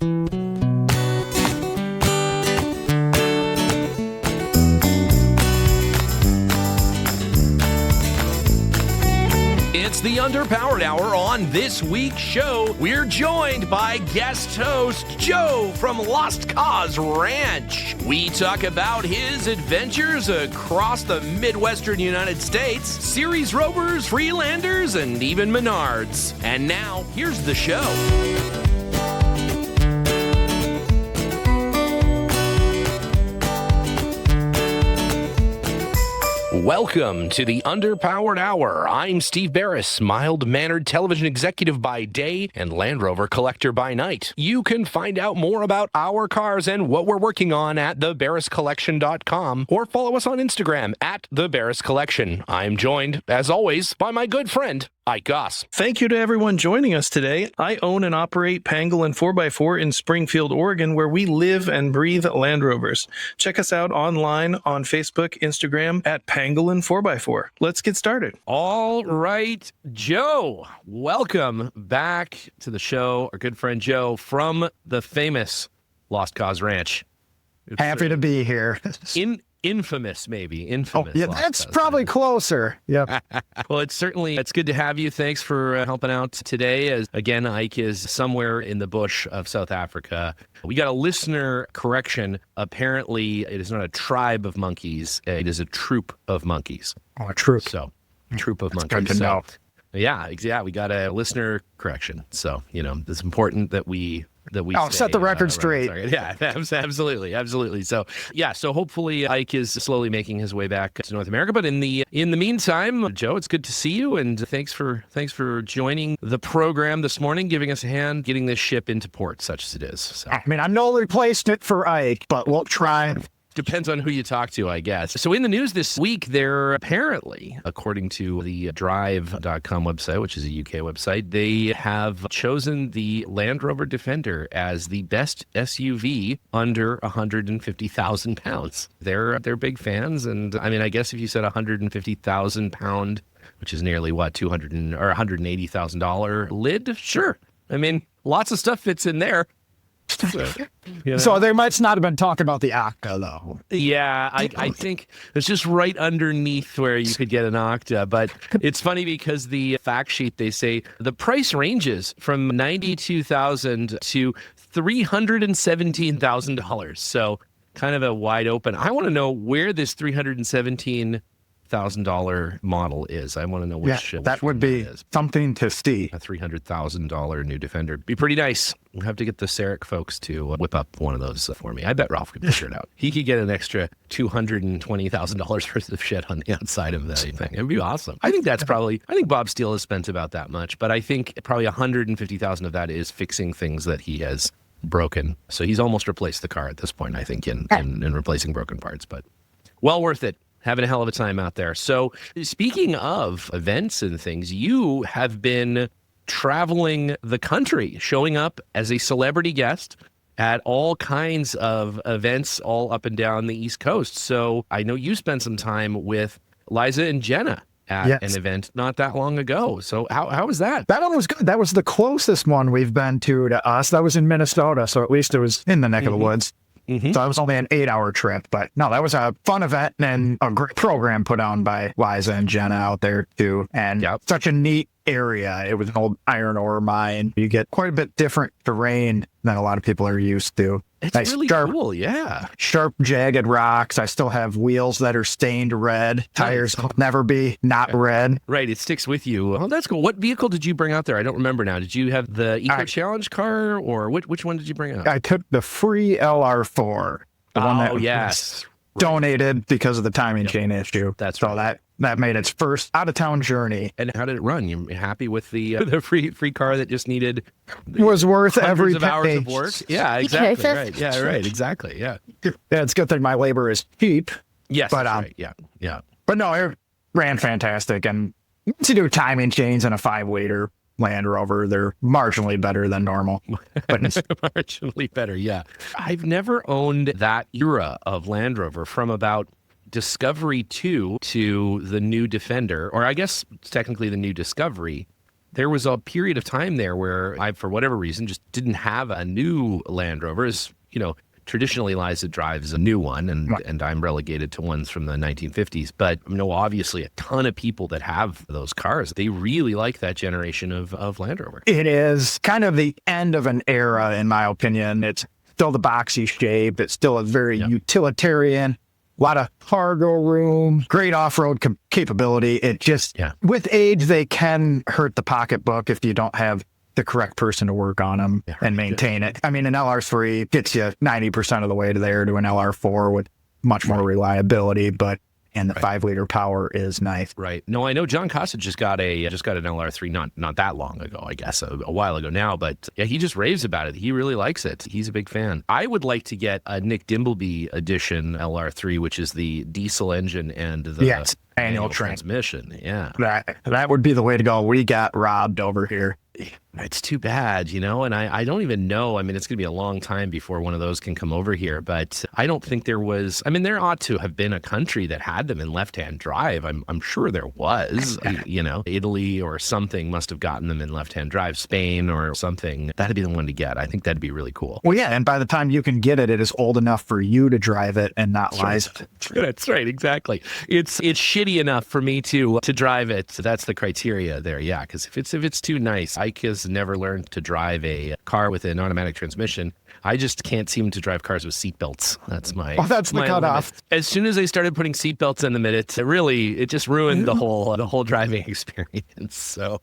It's the Underpowered Hour. On this week's show, we're joined by guest host Joe from Lost Cause Ranch. We talk about his adventures across the Midwestern United States, Series Rovers, Freelanders, and even Menards. And now, here's the show. Welcome to the Underpowered Hour. I'm Steve Beres, mild-mannered television executive by day and Land Rover collector by night. You can find out more about our cars and what we're working on at theberescollection.com or follow us on Instagram at theberescollection. I'm joined, as always, by my good friend, Ike Goss. Thank you to everyone joining us today. I own and operate Pangolin 4x4 in Springfield, Oregon, where we live and breathe Land Rovers. Check us out online on Facebook, Instagram at Pangolin 4x4. Let's get started. All right, Joe, welcome back to the show. Our good friend Joe from the famous Lost Cause Ranch. Happy to be here. Infamous, maybe. Infamous. Oh, yeah, that's probably closer. Yeah. Well, it's good to have you. Thanks for helping out today. As again, Ike is somewhere in the bush of South Africa. We got a listener correction. Apparently, it is not a tribe of monkeys. It is a troop of monkeys. Oh, a troop. So, troop of monkeys. Good to know. Yeah, we got a listener correction. So, it's important that we set the record straight. Yeah, absolutely. So hopefully Ike is slowly making his way back to North America. But in the meantime, Joe, it's good to see you, and thanks for joining the program this morning, giving us a hand getting this ship into port, such as it is. So. I mean, I'm no replacement for Ike, but we'll try. Depends on who you talk to, I guess. So in the news this week, there apparently, according to the drive.com website, which is a UK website, they have chosen the Land Rover Defender as the best SUV under 150,000 pounds. They're big fans. And I mean, I guess if you said 150,000 pound, which is nearly what, $180,000 lid, sure. I mean, lots of stuff fits in there. So they might not have been talking about the Octa, though. Yeah, I think it's just right underneath where you could get an Octa. But it's funny because the fact sheet, they say the price ranges from $92,000 to $317,000. So kind of a wide open. I want to know where this $317,000 model is. I want to know which. That would be something to see. A $300,000 new Defender. Be pretty nice. We'll have to get the Sarek folks to whip up one of those for me. I bet Ralph could figure it out. He could get an extra $220,000 worth of shit on the outside of that thing. It'd be awesome. I think Bob Steele has spent about that much, but I think probably $150,000 of that is fixing things that he has broken. So he's almost replaced the car at this point, I think, in replacing broken parts, but well worth it. Having a hell of a time out there. So speaking of events and things, you have been traveling the country, showing up as a celebrity guest at all kinds of events all up and down the East Coast. So I know you spent some time with Liza and Jenna at an event not that long ago. So how was that? That one was good. That was the closest one we've been to us. That was in Minnesota, so at least it was in the neck of the woods. Mm-hmm. So it was only an 8-hour trip, but no, that was a fun event and a great program put on by Liza and Jenna out there too. And such a neat area. It was an old iron ore mine. You get quite a bit different terrain than a lot of people are used to. It's nice, really cool, yeah. Sharp, jagged rocks. I still have wheels that are stained red. Tires will never be not red. Right, it sticks with you. Oh, that's cool. What vehicle did you bring out there? I don't remember now. Did you have the Eco Challenge car, or which one did you bring out? I took the free LR4. The one that was donated because of the timing chain issue. That's so right. That made its first out-of-town journey. And how did it run? You happy with the free car that just needed was worth every of hours of work? Yeah, exactly. Right. Yeah, right. Exactly. Yeah. Yeah, it's a good thing my labor is cheap. Yes, but right. Yeah. But no, it ran fantastic. And once you do timing chains in a 5-liter Land Rover, they're marginally better than normal. But marginally better, yeah. I've never owned that era of Land Rover from about Discovery 2 to the new Defender, or I guess technically the new Discovery. there was a period of time there where I, for whatever reason, just didn't have a new Land Rover. As, traditionally Liza drives a new one, and I'm relegated to ones from the 1950s. But obviously a ton of people that have those cars, they really like that generation of Land Rover. It is kind of the end of an era, in my opinion. It's still the boxy shape. It's still a very utilitarian, a lot of cargo room, great off-road capability. It just, with age, they can hurt the pocketbook if you don't have the correct person to work on them and maintain it. I mean, an LR3 gets you 90% of the way to there to an LR4 with much more reliability, and the 5-liter power is nice. Right. No, I know John Costa just got an LR3 not that long ago, I guess, a while ago now, but he just raves about it. He really likes it. He's a big fan. I would like to get a Nick Dimbleby edition LR3, which is the diesel engine and the manual transmission. Yeah. That would be the way to go. We got robbed over here. It's too bad, and I don't even know. I mean, it's going to be a long time before one of those can come over here, but I don't think there was. I mean, there ought to have been a country that had them in left-hand drive. I'm sure there was, Italy or something must have gotten them in left-hand drive, Spain or something. That'd be the one to get. I think that'd be really cool. Well, yeah, and by the time you can get it, it is old enough for you to drive it and not Liza. That's right, exactly. It's shitty enough for me to drive it. That's the criteria there, yeah, because if it's too nice, Ike has never learned to drive a car with an automatic transmission. I just can't seem to drive cars with seatbelts. That's my that's the cutoff. As soon as they started putting seatbelts in them, it just ruined the whole driving experience. So,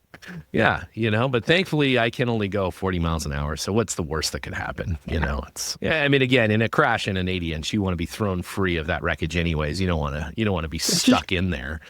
yeah, but thankfully I can only go 40 miles an hour. So what's the worst that could happen? I mean, again, in a crash in an 80-inch, you want to be thrown free of that wreckage anyways. You don't want to be stuck in there.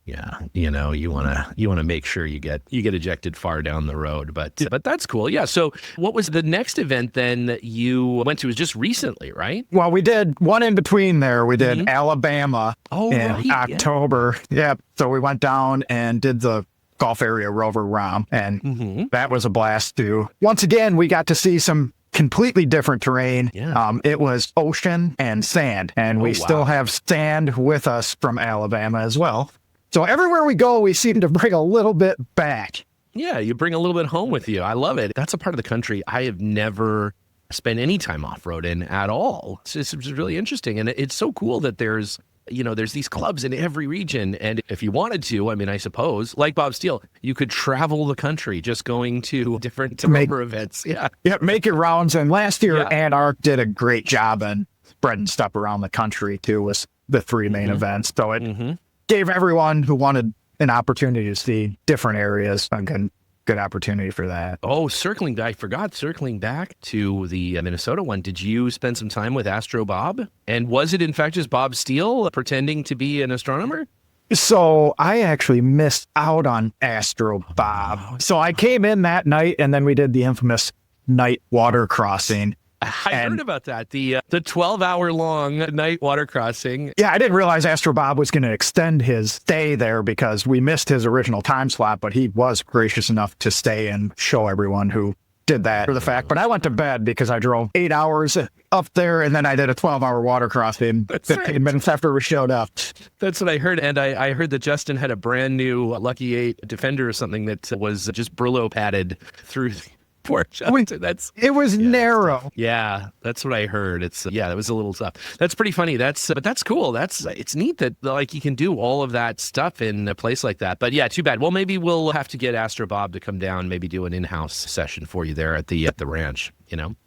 Yeah, you want to make sure you get ejected far down the road, but that's cool. Yeah. So, what was the next event then that you went to? Was just recently, right? Well, we did one in between there. We did Alabama in October. Yeah. So we went down and did the Gulf Area Rover ROM, and that was a blast too. Once again, we got to see some completely different terrain. Yeah. It was ocean and sand, and we still have sand with us from Alabama as well. So everywhere we go, we seem to bring a little bit back. Yeah, you bring a little bit home with you. I love it. That's a part of the country I have never spent any time off-road in at all. It's really interesting. And it's so cool that there's these clubs in every region. And if you wanted to, I mean, I suppose, like Bob Steele, you could travel the country just going to different Rover events. Yeah. Yeah, make your rounds. And last year, Anarch did a great job in spreading stuff around the country, too, with the 3 main events. So it gave everyone who wanted an opportunity to see different areas a good opportunity for that. Oh, circling back to the Minnesota one, did you spend some time with Astro Bob? And was it in fact just Bob Steele pretending to be an astronomer? So I actually missed out on Astro Bob. So I came in that night, and then we did the infamous night water crossing. I heard about that, the 12-hour long night water crossing. Yeah, I didn't realize Astro Bob was going to extend his stay there because we missed his original time slot, but he was gracious enough to stay and show everyone who did that for the fact. But I went to bed because I drove 8 hours up there, and then I did a 12-hour water crossing 15 minutes after we showed up. That's what I heard. And I heard that Justin had a brand new Lucky 8 Defender or something that was just Brillo padded through it was narrow. Yeah, that's what I heard. That was a little tough. That's pretty funny. But that's cool. It's neat that you can do all of that stuff in a place like that. But yeah, too bad. Well, maybe we'll have to get Astro Bob to come down, maybe do an in-house session for you there at the ranch.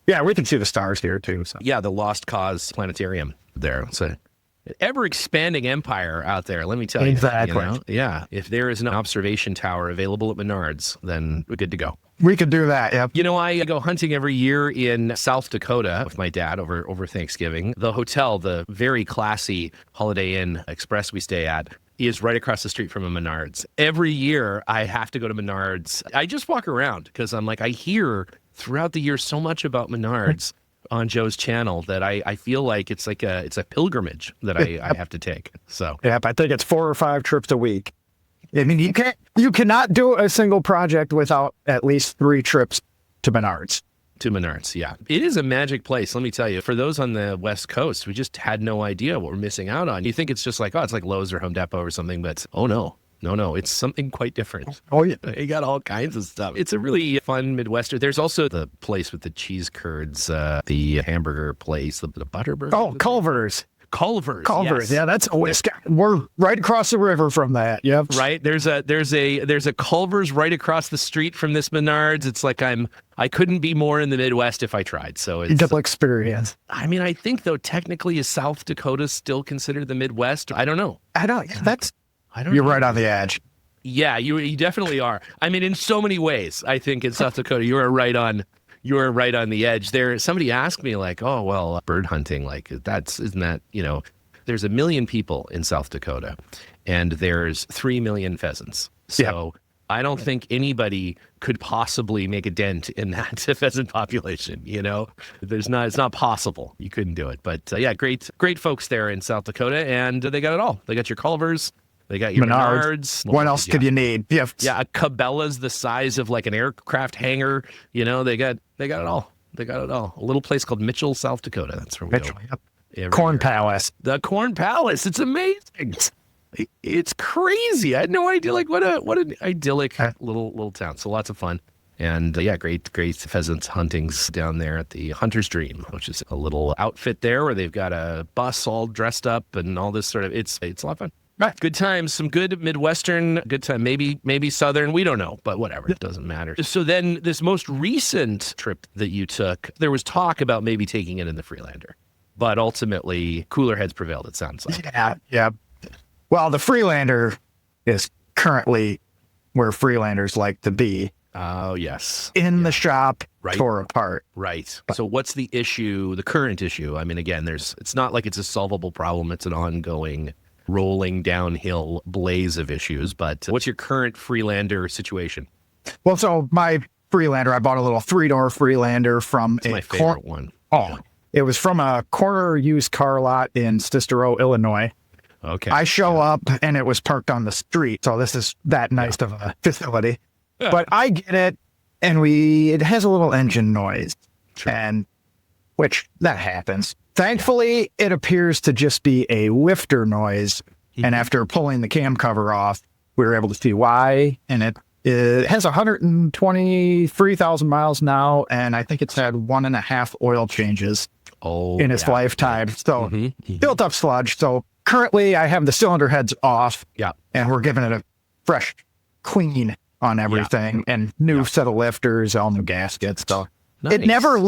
Yeah, we can see the stars here too. So. Yeah, the Lost Cause Planetarium there. So. Ever-expanding empire out there, let me tell you. Exactly. Yeah. If there is an observation tower available at Menards, then we're good to go. We could do that, yep. I go hunting every year in South Dakota with my dad over Thanksgiving. The hotel, the very classy Holiday Inn Express we stay at, is right across the street from a Menards. Every year, I have to go to Menards. I just walk around because I'm like, I hear throughout the year so much about Menards on Joe's channel that I feel like it's a pilgrimage that I have to take. So yep, I think it's 4 or 5 trips a week. I mean, you cannot do a single project without at least 3 trips to Menards. To Menards, yeah. It is a magic place, let me tell you. For those on the West Coast, we just had no idea what we're missing out on. You think it's just like, it's like Lowe's or Home Depot or something, but oh no. No, it's something quite different. Oh, yeah. You got all kinds of stuff. It's a really fun Midwestern. There's also the place with the cheese curds, the hamburger place, the Butterburger. Oh, Culver's. Culver's. Culver's. Yes. Yeah, that's we're right across the river from that. Yep. Right. There's a Culver's right across the street from this Menards. It's like I couldn't be more in the Midwest if I tried. So it's Double experience. I mean, I think though technically is South Dakota still considered the Midwest? I don't know. I don't. That's. I don't You're know. right on the edge. Yeah, you definitely are. I mean, in so many ways, I think in South Dakota, you are right on the edge there. Somebody asked me like, oh, well, bird hunting, like isn't that, there's 1 million people in South Dakota and there's 3 million pheasants. So I don't think anybody could possibly make a dent in that pheasant population. It's not possible. You couldn't do it. But yeah, great folks there in South Dakota, and they got it all. They got your Culvers. They got your Menards. What else could you need? Yeah. Yeah, a Cabela's the size of like an aircraft hangar. They got it all. They got it all. A little place called Mitchell, South Dakota. That's where we go. Yep. Corn Palace. The Corn Palace. It's amazing. It's crazy. I had no idea. Like what an idyllic little town. So lots of fun. And great pheasant huntings down there at the Hunter's Dream, which is a little outfit there where they've got a bus all dressed up and all this sort of. It's a lot of fun. Right. Good times, some good Midwestern, good time, maybe Southern, we don't know, but whatever, it doesn't matter. So then this most recent trip that you took, there was talk about maybe taking it in the Freelander, but ultimately cooler heads prevailed, it sounds like. Yeah. Well, the Freelander is currently where Freelanders like to be. Oh, yes. In the shop, right. Tore apart. Right. So what's the issue, the current issue? I mean, again, it's not like it's a solvable problem, it's an ongoing rolling downhill blaze of issues, but what's your current Freelander situation? Well, so my Freelander, I bought a little 3-door Freelander from my favorite one. Oh, it was from a corner used car lot in Cicero, Illinois. Okay. I show up and it was parked on the street. So this is that nice of a facility, but I get it. And it has a little engine noise, and which that happens. Thankfully, it appears to just be a lifter noise. Mm-hmm. And after pulling the cam cover off, we were able to see why. And it has 123,000 miles now. And I think it's had 1.5 oil changes in its lifetime. So built up sludge. So currently I have the cylinder heads off. Yeah. And we're giving it a fresh clean on everything and new set of lifters, all new gaskets. So it never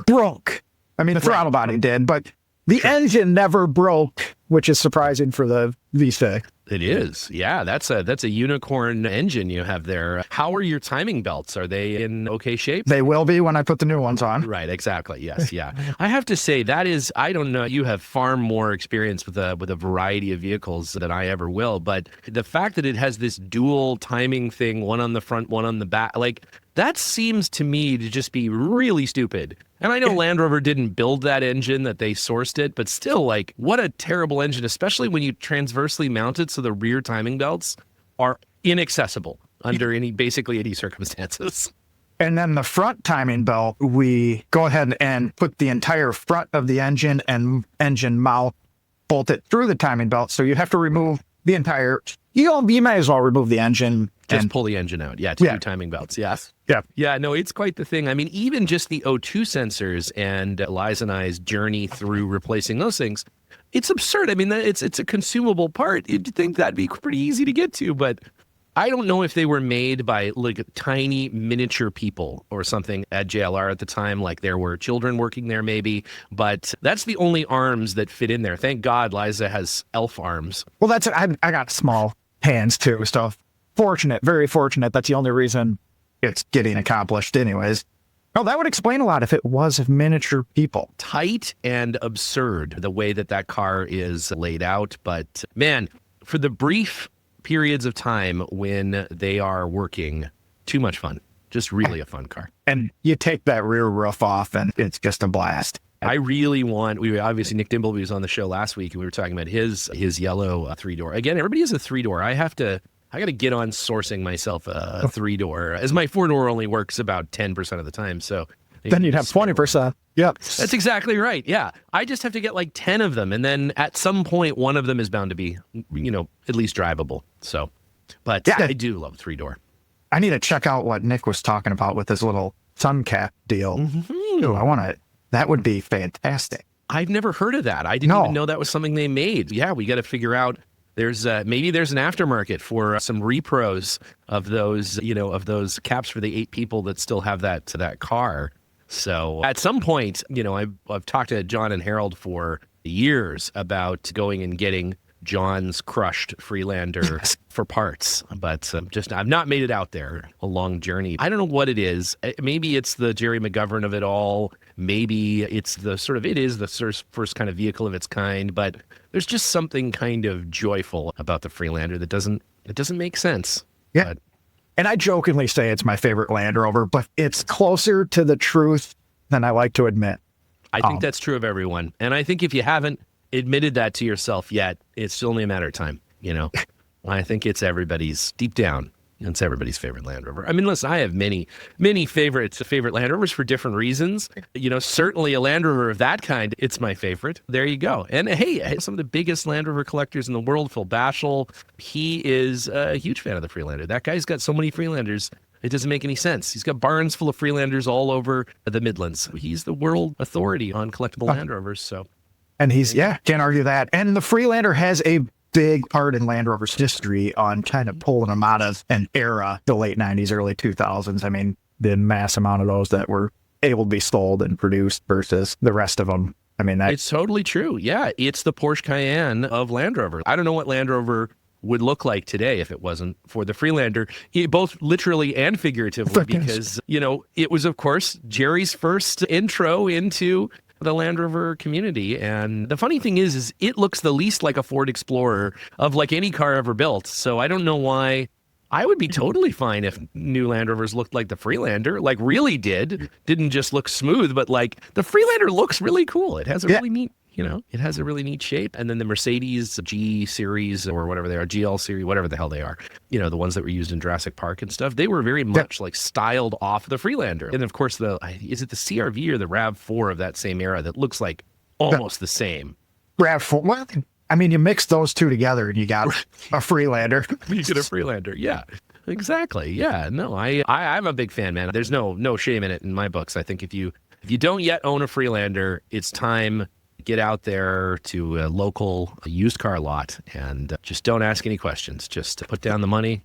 broke. I mean, the throttle body did, but the engine never broke, which is surprising for the V6. It is. Yeah, that's a unicorn engine you have there. How are your timing belts? Are they in okay shape? They will be when I put the new ones on. Right, exactly. Yes, yeah. I have to say that is, I don't know, you have far more experience with a variety of vehicles than I ever will, but the fact that it has this dual timing thing, one on the front, one on the back, like that seems to me to just be really stupid. And I know Land Rover didn't build that engine, that they sourced it, but still, like, what a terrible engine, especially when you transversely mount it so the rear timing belts are inaccessible under basically any circumstances. And then the front timing belt, we go ahead and put the entire front of the engine and engine mount, bolt it through the timing belt. So you have to remove the entire, you might as well remove the engine. Just pull the engine out. Yeah, two timing belts. Yes. Yeah. Yeah, no, it's quite the thing. I mean, even just the O2 sensors and Liza and I's journey through replacing those things, it's absurd. I mean, it's a consumable part. You'd think that'd be pretty easy to get to, but I don't know if they were made by like tiny miniature people or something at JLR at the time, like there were children working there maybe, but that's the only arms that fit in there. Thank God Liza has elf arms. Well, that's it. I got small hands too, so fortunate, very fortunate. That's the only reason it's getting accomplished anyways. Oh, that would explain a lot if it was miniature people. Tight and absurd, the way that car is laid out. But man, for the brief periods of time when they are working, too much fun. Just really a fun car. And you take that rear roof off and it's just a blast. I really want, obviously Nick Dimbleby was on the show last week and we were talking about his yellow 3-door. Again, everybody has a 3-door. I got to get on sourcing myself a 3-door, as my 4-door only works about 10% of the time. So Then you'd have 20%. Yep. That's exactly right. Yeah. I just have to get like 10 of them. And then at some point, one of them is bound to be, at least drivable. So, but yeah, I do love 3-door. I need to check out what Nick was talking about with his little sun cap deal. Ooh, I want to, that would be fantastic. I've never heard of that. I didn't even know that was something they made. Yeah, we got to figure out. Maybe there's an aftermarket for some repros of those, of those caps for the 8 people that still have that car. So at some point, I've talked to John and Harold for years about going and getting John's crushed Freelander for parts, but I've not made it out there. A long journey. I don't know what it is. Maybe it's the Jerry McGovern of it all. Maybe it's the first kind of vehicle of its kind, but there's just something kind of joyful about the Freelander that doesn't make sense. Yeah. But, and I jokingly say it's my favorite Land Rover, but it's closer to the truth than I like to admit. I think that's true of everyone. And I think if you haven't admitted that to yourself yet, it's only a matter of time. I think it's everybody's deep down. It's everybody's favorite Land Rover. I mean, listen, I have many favorite Land Rovers for different reasons. Certainly a Land Rover of that kind, it's my favorite. There you go. And hey, some of the biggest Land Rover collectors in the world, Phil Bashel, he is a huge fan of the Freelander. That guy's got so many Freelanders, it doesn't make any sense. He's got barns full of Freelanders all over the Midlands. He's the world authority on collectible Land Rovers. So, and can't argue that. And the Freelander has a big part in Land Rover's history on kind of pulling them out of an era, the late 90s, early 2000s. I mean, the mass amount of those that were able to be sold and produced versus the rest of them. I mean, it's totally true. Yeah, it's the Porsche Cayenne of Land Rover. I don't know what Land Rover would look like today if it wasn't for the Freelander, both literally and figuratively, because, it was, of course, Jerry's first intro into the Land Rover community. And the funny thing is it looks the least like a Ford Explorer of like any car ever built. So I don't know why. I would be totally fine if new Land Rovers looked like the Freelander, like really didn't just look smooth, but like the Freelander looks really cool. It has a really neat, it has a really neat shape. And then the Mercedes G series or whatever they are, GL series, whatever the hell they are, the ones that were used in Jurassic Park and stuff, they were very much like styled off the Freelander. And of course, is it the CRV or the RAV4 of that same era that looks like almost the same? RAV4, well, I mean, you mix those two together and you got a Freelander. You get a Freelander, yeah. Exactly. Yeah. No, I'm a big fan, man. There's no shame in it in my books. I think if you don't yet own a Freelander, it's time. Get out there to a local used car lot and just don't ask any questions. Just put down the money,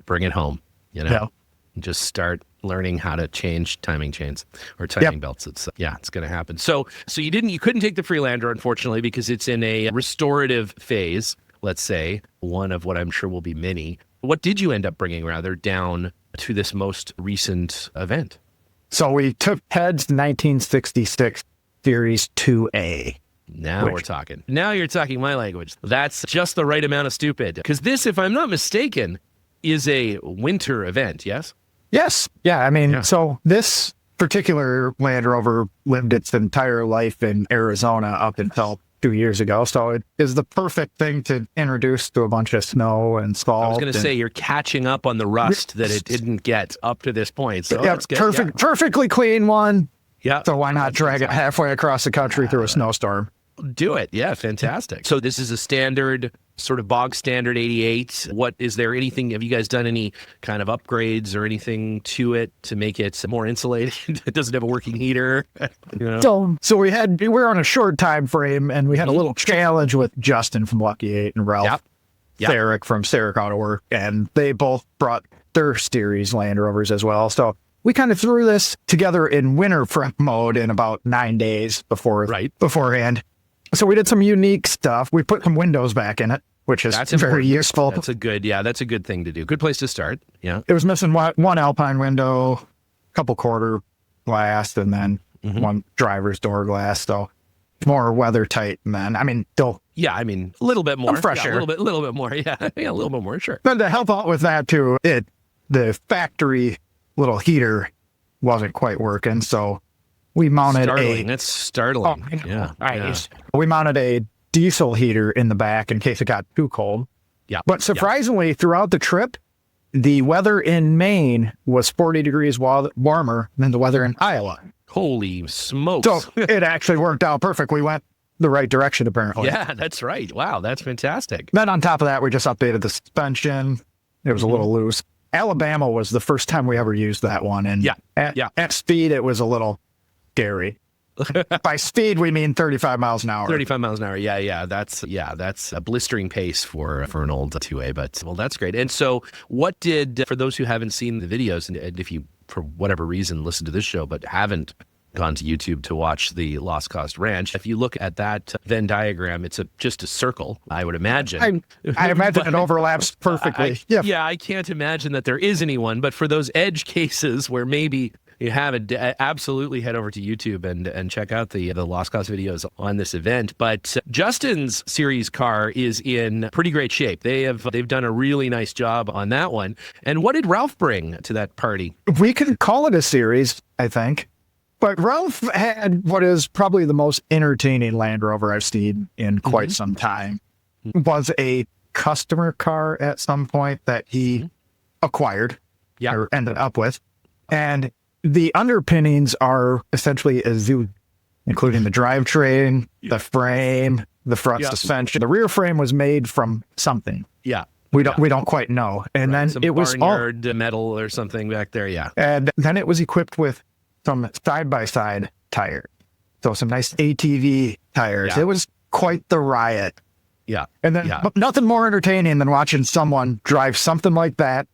bring it home, and just start learning how to change timing chains or timing belts. It's going to happen. So you couldn't take the Freelander, unfortunately, because it's in a restorative phase, let's say, one of what I'm sure will be many. What did you end up bringing rather down to this most recent event? So we took Ted's 1966 Series 2A. Now we're talking. Now you're talking my language. That's just the right amount of stupid. Because this, if I'm not mistaken, is a winter event, yes? Yes. Yeah. I mean, so this particular Land Rover lived its entire life in Arizona up until 2 years ago. So it is the perfect thing to introduce to a bunch of snow and salt. I was going to say you're catching up on the rust that it didn't get up to this point. So that's good. Perfectly clean one. Yeah. So why not drag it halfway across the country through a snowstorm? Do it. Yeah, fantastic. So this is a standard, sort of bog standard 88. Is there anything, have you guys done any kind of upgrades or anything to it to make it more insulated? It doesn't have a working heater. So we were on a short time frame and we had a little challenge with Justin from Lucky 8 and Ralph Therick from Therick Auto Work, and they both brought their series Land Rovers as well. So we kind of threw this together in winter prep mode in about 9 days beforehand. So we did some unique stuff. We put some windows back in it, which is very useful. That's a good thing to do. Good place to start. Yeah. It was missing one Alpine window, a couple quarter glass, and then one driver's door glass. So more weather tight. And then, I mean, a little bit more. Fresh air. A little bit more. Yeah. A little bit more. Sure. But to help out with that too, the factory little heater wasn't quite working. So we mounted That's startling. We mounted a diesel heater in the back in case it got too cold. Yeah. But surprisingly, throughout the trip, the weather in Maine was 40 degrees warmer than the weather in Iowa. Holy smokes. So it actually worked out perfect. We went the right direction, apparently. Yeah, that's right. Wow, that's fantastic. Then on top of that, we just updated the suspension. It was a little loose. Alabama was the first time we ever used that one. And at speed, it was a little scary. By speed, we mean 35 miles an hour. 35 miles an hour. Yeah. That's a blistering pace for an old 2A, but well, that's great. And so for those who haven't seen the videos, and if you, for whatever reason, listen to this show, but haven't gone to YouTube to watch the Lost Cost Ranch, if you look at that Venn diagram, it's just a circle, I would imagine. I imagine it overlaps perfectly. I can't imagine that there is anyone, but for those edge cases where maybe you have it, absolutely head over to YouTube and check out the Lost Cause videos on this event. But Justin's series car is in pretty great shape. They've done a really nice job on that one. And what did Ralph bring to that party? We can call it a series, I think. But Ralph had what is probably the most entertaining Land Rover I've seen in quite some time. It was a customer car at some point that he acquired or ended up with. And the underpinnings are essentially a zoo, including the drivetrain, the frame, the front suspension. The rear frame was made from something. Yeah. We don't quite know. And then some it was barnyard metal or something back there. Yeah. And then it was equipped with some side-by-side tires. So some nice ATV tires. Yeah. It was quite the riot. Yeah. And then nothing more entertaining than watching someone drive something like that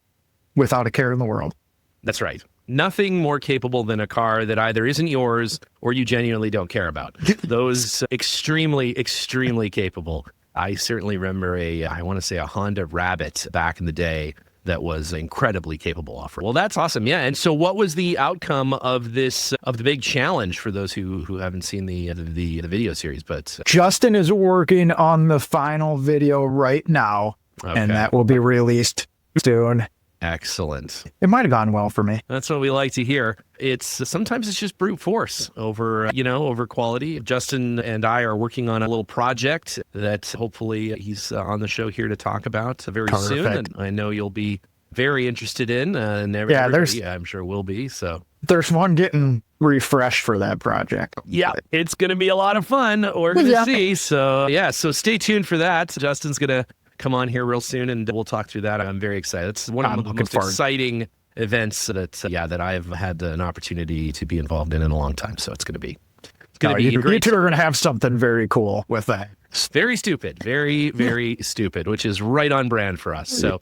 without a care in the world. That's right. Nothing more capable than a car that either isn't yours or you genuinely don't care about. Those extremely, extremely capable. I certainly remember I want to say a Honda Rabbit back in the day that was incredibly capable off-road. Well, that's awesome. Yeah. And so what was the outcome of the big challenge for those who haven't seen the video series? But Justin is working on the final video right now, and that will be released soon. Excellent. It might have gone well for me. That's what we like to hear. Sometimes it's just brute force over quality. Justin and I are working on a little project that hopefully he's on the show here to talk about very soon. And I know you'll be very interested in, and everybody, I'm sure will be. So there's one getting refreshed for that project. Yeah, it's going to be a lot of fun. We're going to see. So so stay tuned for that. Justin's going to come on here real soon, and we'll talk through that. I'm very excited. It's one of the most exciting events that I've had an opportunity to be involved in a long time. So it's going to be great. You two are going to have something very cool with that. Very stupid, very, very stupid, which is right on brand for us. So,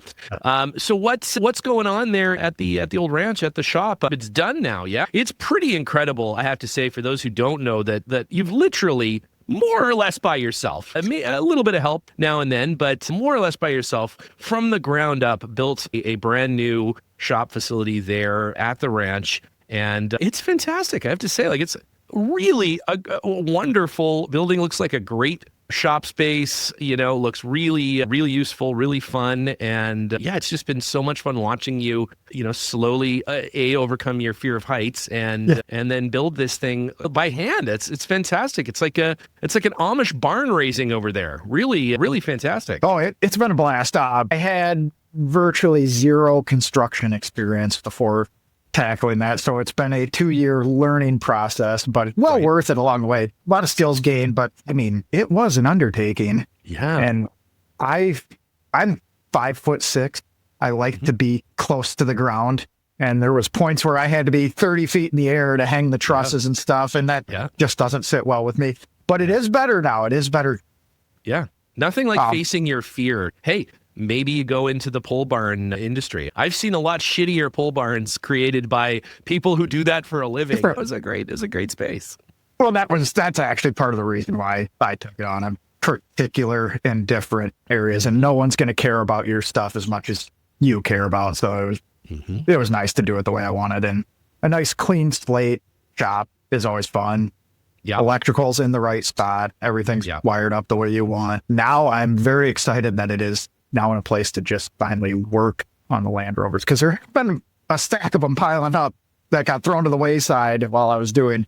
so what's going on there at the old ranch, at the shop? It's done now. Yeah, it's pretty incredible. I have to say, for those who don't know, that you've literally more or less by yourself, a little bit of help now and then, but more or less by yourself, from the ground up, built a brand new shop facility there at the ranch. And it's fantastic. I have to say, it's really a wonderful building. Looks like a great shop space, looks really, really useful, really fun. And it's just been so much fun watching you, slowly overcome your fear of heights and then build this thing by hand. It's fantastic. It's like an Amish barn raising over there. Really, really fantastic. Oh, it's been a blast. I had virtually zero construction experience before tackling that. So it's been a 2-year learning process, but worth it along the way. A lot of skills gained, but I mean, it was an undertaking. Yeah. And I'm 5'6". I like to be close to the ground. And there was points where I had to be 30 feet in the air to hang the trusses and stuff. And that just doesn't sit well with me, but it is better now. It is better. Yeah. Nothing like facing your fear. Hey, maybe you go into the pole barn industry. I've seen a lot shittier pole barns created by people who do that for a living. It was a great space. Well, that's actually part of the reason why I took it on. I'm particular in different areas, and no one's going to care about your stuff as much as you care about. So it was nice to do it the way I wanted. And a nice clean slate shop is always fun. Yeah. Electrical's in the right spot. Everything's wired up the way you want. Now I'm very excited that it is now in a place to just finally work on the Land Rovers, because there have been a stack of them piling up that got thrown to the wayside while I was doing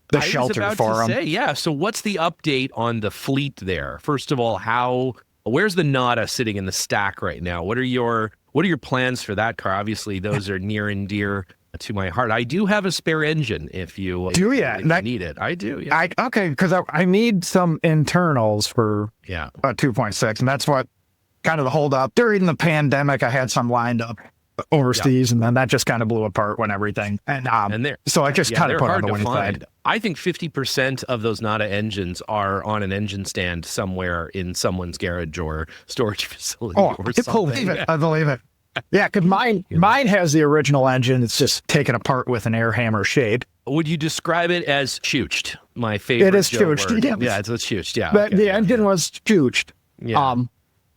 the shelter for them. So what's the update on the fleet there? First of all, where's the Nada sitting in the stack right now? What are your plans for that car? Obviously, those are near and dear to my heart. I do have a spare engine if you need it. I do. Yeah. Okay, because I need some internals for Yeah. a 2.6, and that's what kind of the holdup. During the pandemic, I had some lined up overseas, and then that just kind of blew apart when everything. So I just kind of put on the winning side. I think 50% of those Nada engines are on an engine stand somewhere in someone's garage or storage facility. Oh, or I something. believe it. I believe it. Yeah, because mine has the original engine. It's just taken apart with an air hammer shade. Would you describe it as chooched? My favorite. It is Joe chooched. word. Yeah, it's chooched. Yeah. But the engine was chooched. Yeah.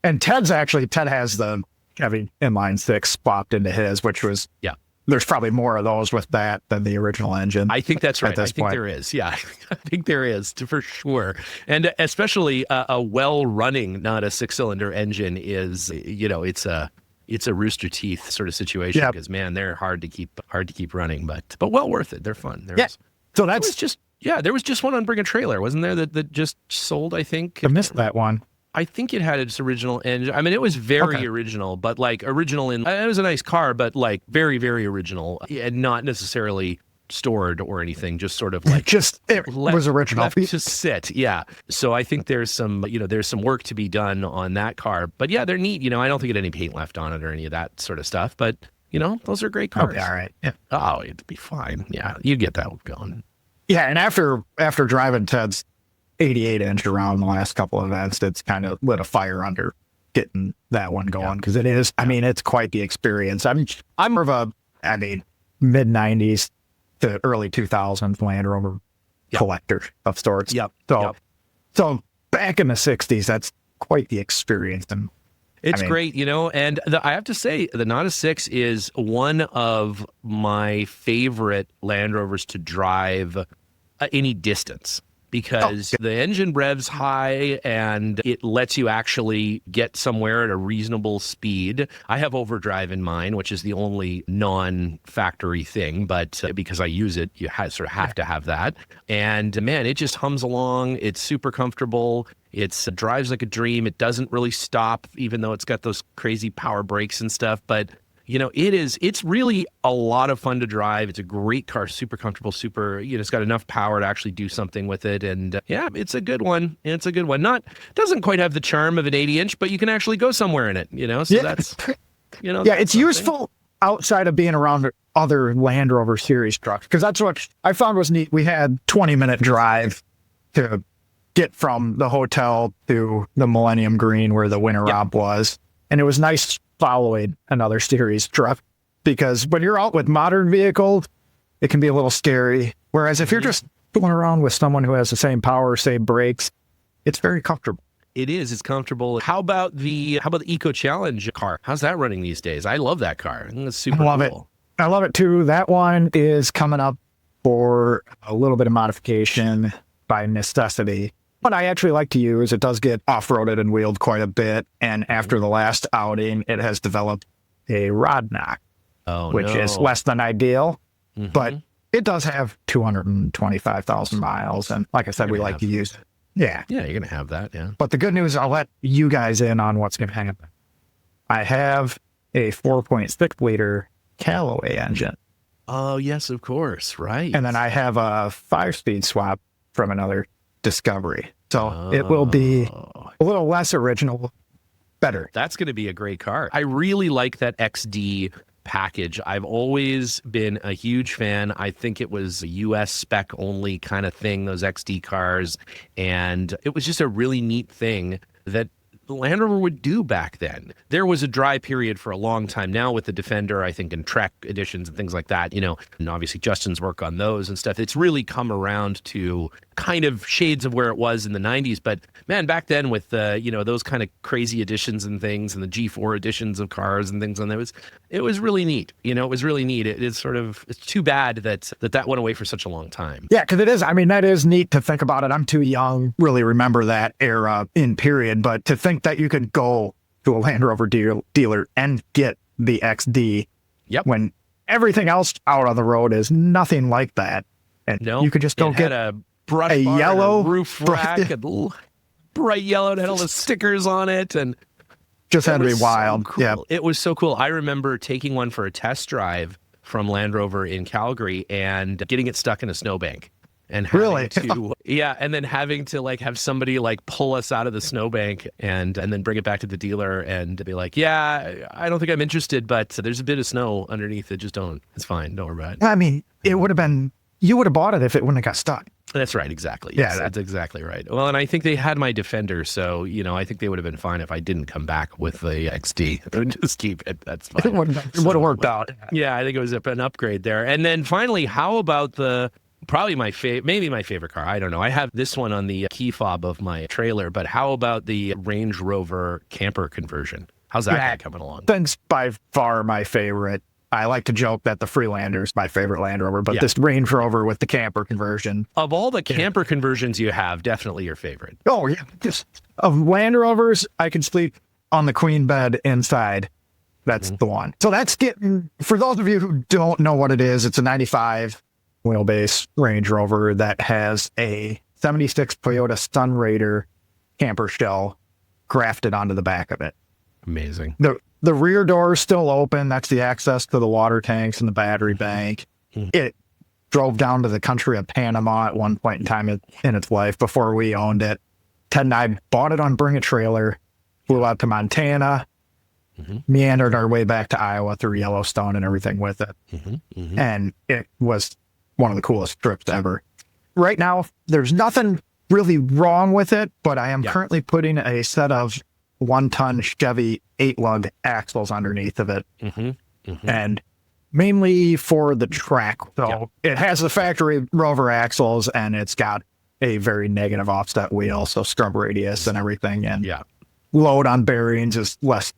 And Ted has the Chevy inline six swapped into his, which was There's probably more of those with that than the original engine. I think that's right. I think there is. Yeah, I think there is for sure. And especially a well-running, not a six-cylinder engine is, it's a Rooster Teeth sort of situation because man, they're hard to keep running, but well worth it. They're fun. So that's there was just one on Bring a Trailer, wasn't there? That just sold. I think I missed that one. I think it had its original engine. I mean, it was very original, but like original it was a nice car, but like very, very original and not necessarily stored or anything, just sort of like was original. Left to sit. Yeah. So I think there's some work to be done on that car, but yeah, they're neat. I don't think it had any paint left on it or any of that sort of stuff, but those are great cars. Okay, all right. Yeah. Oh, it'd be fine. Yeah. You get that going. Yeah. And after driving Ted's 88 inch around the last couple of events, it's kind of lit a fire under getting that one going because it is. I mean, it's quite the experience. I'm more of a mid 90s to early 2000s Land Rover collector of sorts. Yep. So back in the 60s, that's quite the experience. And it's great, and I have to say the Nada 6 is one of my favorite Land Rovers to drive any distance. Because the engine revs high and it lets you actually get somewhere at a reasonable speed. I have overdrive in mine, which is the only non-factory thing, but because I use it, you sort of have to have that. And man, it just hums along. It's super comfortable. It drives like a dream. It doesn't really stop, even though it's got those crazy power brakes and stuff. But it's really a lot of fun to drive. It's a great car, super comfortable, it's got enough power to actually do something with it. And it's a good one. Doesn't quite have the charm of an 80-inch, but you can actually go somewhere in it, so that's, it's useful outside of being around other Land Rover Series trucks. Because that's what I found was neat. We had 20-minute drive to get from the hotel to the Millennium Green where the Winter Romp was. And it was nice following another series truck because when you're out with modern vehicles, it can be a little scary. Whereas if you're just going around with someone who has the same power, same brakes, it's very comfortable. It is. It's comfortable. How about the Eco Challenge car? How's that running these days? I love that car. I think it's super cool. I love it too. That one is coming up for a little bit of modification by necessity. What I actually like to use, it does get off-roaded and wheeled quite a bit. And after the last outing, it has developed a rod knock, which is less than ideal. Mm-hmm. But it does have 225,000 miles. And like I said, we like to use it. Yeah. Yeah, you're going to have that, yeah. But the good news, I'll let you guys in on what's going to happen. I have a 4.6 liter Callaway engine. Oh, yes, of course. Right. And then I have a 5-speed swap from another Discovery. So it will be a little less original, better. That's going to be a great car. I really like that XD package. I've always been a huge fan. I think it was a US spec only kind of thing, those XD cars. And it was just a really neat thing that the Land Rover would do back then. There was a dry period for a long time now with the Defender, I think, and Trek editions and things like that, and obviously Justin's work on those and stuff. It's really come around to kind of shades of where it was in the 90s. But man, back then with, those kind of crazy editions and things and the G4 editions of cars and things on that, it was really neat. It was really neat. It's too bad that went away for such a long time. Yeah, because it is. I mean, that is neat to think about it. I'm too young, really remember that era in period, but to think that you could go to a Land Rover dealer and get the XD when everything else out on the road is nothing like that. And you could just go get a brush bar yellow and a roof rack and bright yellow and had all the stickers on it, and just had to be wild. So cool. It was so cool. I remember taking one for a test drive from Land Rover in Calgary and getting it stuck in a snowbank. And having to, and then having to like have somebody like pull us out of the snowbank and then bring it back to the dealer and be like, yeah, I don't think I'm interested, but there's a bit of snow underneath it. Just don't. It's fine. Don't worry about it. I mean, it would have been, you would have bought it if it wouldn't have got stuck. That's right. Exactly. Yeah, Yes, that's exactly right. Well, and I think they had my Defender, so I think they would have been fine if I didn't come back with the XD. Just keep it. That's fine. It would have worked out. Yeah, I think it was an upgrade there. And then finally, how about probably maybe my favorite car. I don't know. I have this one on the key fob of my trailer, but how about the Range Rover camper conversion? How's that guy coming along? That's by far my favorite. I like to joke that the Freelander is my favorite Land Rover, but this Range Rover with the camper conversion. Of all the camper conversions you have, definitely your favorite. Oh, yeah. Of Land Rovers, I can sleep on the queen bed inside. That's the one. So that's getting, for those of you who don't know what it is, it's a 95 wheelbase Range Rover that has a 76 Toyota Sunraider camper shell grafted onto the back of it. Amazing. The rear door is still open. That's the access to the water tanks and the battery bank. It drove down to the country of Panama at one point in time in its life before we owned it. Ted and I bought it on Bring a Trailer, flew out to Montana, meandered our way back to Iowa through Yellowstone and everything with it. And it was one of the coolest trips ever. Right now, there's nothing really wrong with it, but I am currently putting a set of 1-ton Chevy 8-lug axles underneath of it. And mainly for the track. So it has the factory Rover axles and it's got a very negative offset wheel, so scrub radius and everything. And load on bearings is less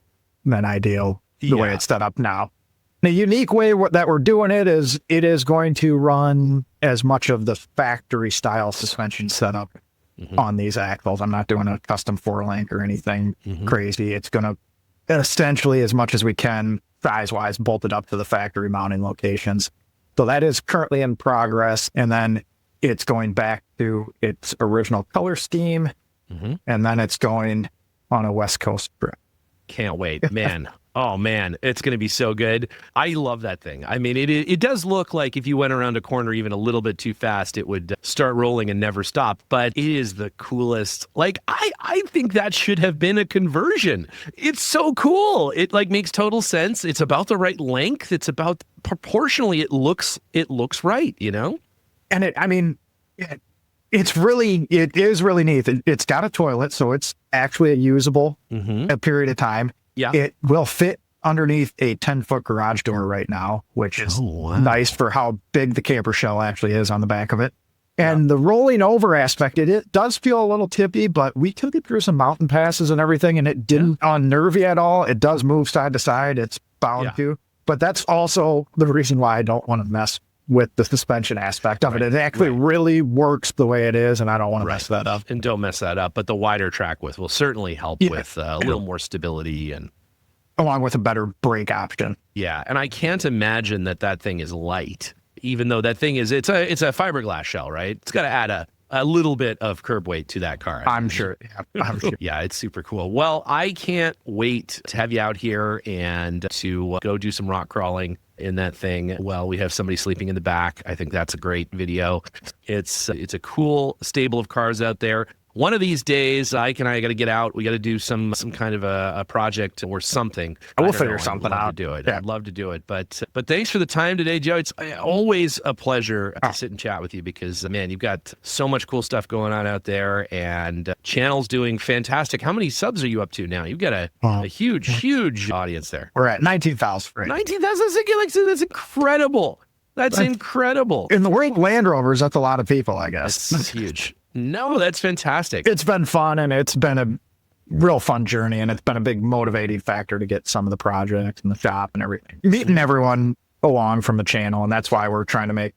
than ideal the way it's set up now. The unique way that we're doing it is going to run as much of the factory style suspension setup on these axles. I'm not doing a custom 4-link or anything crazy. It's going to essentially, as much as we can, size-wise, bolt it up to the factory mounting locations. So that is currently in progress. And then it's going back to its original color scheme. And then it's going on a West Coast trip. Can't wait, man. Oh, man, it's going to be so good. I love that thing. I mean, it does look like if you went around a corner even a little bit too fast, it would start rolling and never stop. But it is the coolest. Like, I think that should have been a conversion. It's so cool. It like makes total sense. It's about the right length. It's about proportionally. It looks right, And it is really neat. It's got a toilet, so it's actually a usable a period of time. Yeah. It will fit underneath a 10-foot garage door right now, which is nice for how big the camper shell actually is on the back of it. And the rolling over aspect, it does feel a little tippy, but we took it through some mountain passes and everything, and it didn't unnerve you at all. It does move side to side. It's bound to. But that's also the reason why I don't want to mess with the suspension aspect of it. It actually really works the way it is, and I don't want to mess that up. And don't mess that up. But the wider track width will certainly help with a little more stability and along with a better brake option. Yeah, and I can't imagine that thing is light, even though that thing is it's a fiberglass shell, right? It's got to add a little bit of curb weight to that car. I'm sure. Yeah, I'm sure. Yeah, it's super cool. Well, I can't wait to have you out here and to go do some rock crawling in that thing while we have somebody sleeping in the back. I think that's a great video. It's a cool stable of cars out there. One of these days, Ike and I got to get out. We got to do some kind of a project or something. We'll figure something out. I'd love to do it. I'd love to do it. But thanks for the time today, Joe. It's always a pleasure to sit and chat with you because, man, you've got so much cool stuff going on out there, and channel's doing fantastic. How many subs are you up to now? You've got a huge audience there. We're at 19,000. Right? 19,000. That's incredible. That's incredible. In the world of Land Rovers, that's a lot of people, I guess. That's huge. No, that's fantastic. It's been fun, and it's been a real fun journey, and it's been a big motivating factor to get some of the projects and the shop and everything. Meeting everyone along from the channel, and that's why we're trying to make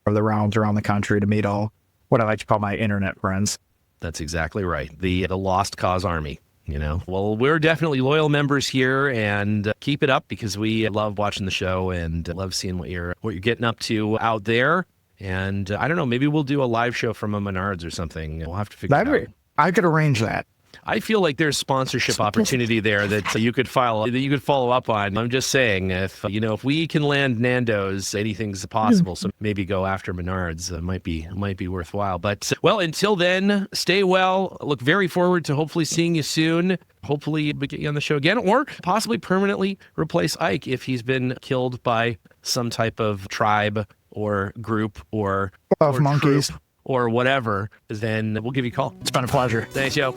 the rounds around the country to meet all what I like to call my internet friends. That's exactly right. The Lost Cause Army. Well, we're definitely loyal members here, and keep it up because we love watching the show and love seeing what you're getting up to out there. And I don't know, maybe we'll do a live show from a Menards or something. We'll have to figure it out. I could arrange that. I feel like there's sponsorship opportunity there that you could follow up on. I'm just saying, if we can land Nando's, anything's possible. So maybe go after Menards. Might be worthwhile. But well, until then, stay well. Look very forward to hopefully seeing you soon. Hopefully we get you on the show again, or possibly permanently replace Ike if he's been killed by some type of tribe or group or monkeys troop or whatever. Then we'll give you a call. It's been a pleasure. Thanks, yo.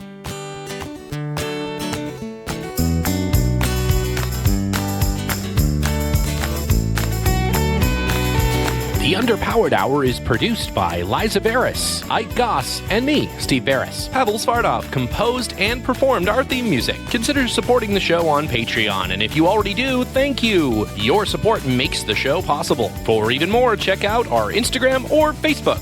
The Underpowered Hour is produced by Liza Beres, Ike Goss, and me, Steve Beres. Pavel Svardov composed and performed our theme music. Consider supporting the show on Patreon, and if you already do, thank you. Your support makes the show possible. For even more, check out our Instagram or Facebook.